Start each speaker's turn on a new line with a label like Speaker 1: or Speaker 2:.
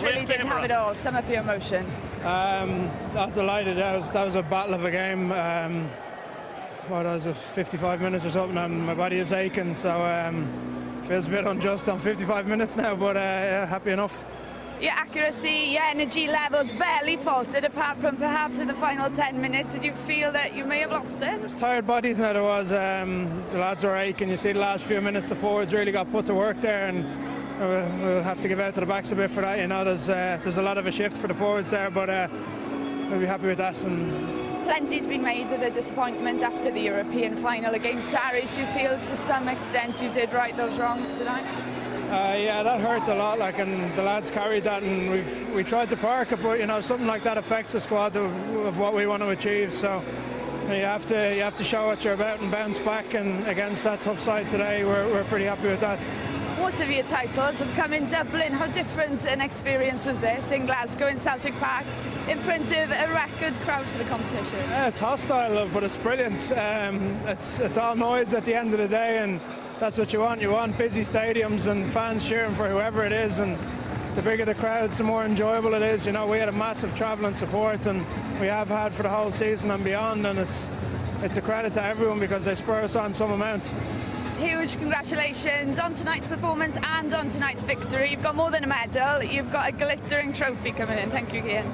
Speaker 1: match really did have it all. Sum up your emotions.
Speaker 2: I'm delighted. That was a battle of a game. What was it, 55 minutes or something, and my body is aching, so feels a bit unjust on 55 minutes now, but yeah, happy enough.
Speaker 1: Your accuracy, your energy levels barely faltered, apart from perhaps in the final 10 minutes. Did you feel that you may have lost it?
Speaker 2: There's tired bodies now. There was. The lads are aching. You see the last few minutes, the forwards really got put to work there, and we'll have to give out to the backs a bit for that. You know, there's a lot of a shift for the forwards there, but we'll be happy with that. And
Speaker 1: plenty's been made of the disappointment after the European final against Irish. You feel to some extent you did right those wrongs tonight?
Speaker 2: Yeah, that hurt a lot, and the lads carried that, and we tried to park it, but you know, something like that affects the squad of what we want to achieve. So you have to show what you're about and bounce back, and against that tough side today, we're pretty happy with that.
Speaker 1: Most of your titles have come in Dublin. How different an experience was this in Glasgow, in Celtic Park, in front of a record crowd for the competition?
Speaker 2: Yeah, it's hostile, but it's brilliant. It's all noise at the end of the day, and that's what you want. You want busy stadiums and fans cheering for whoever it is, and the bigger the crowds, the more enjoyable it is. You know, we had a massive travelling support, and we have had for the whole season and beyond, and it's a credit to everyone because they spur us on some amount.
Speaker 1: Huge congratulations on tonight's performance and on tonight's victory. You've got more than a medal, you've got a glittering trophy coming in. Thank you, Cian.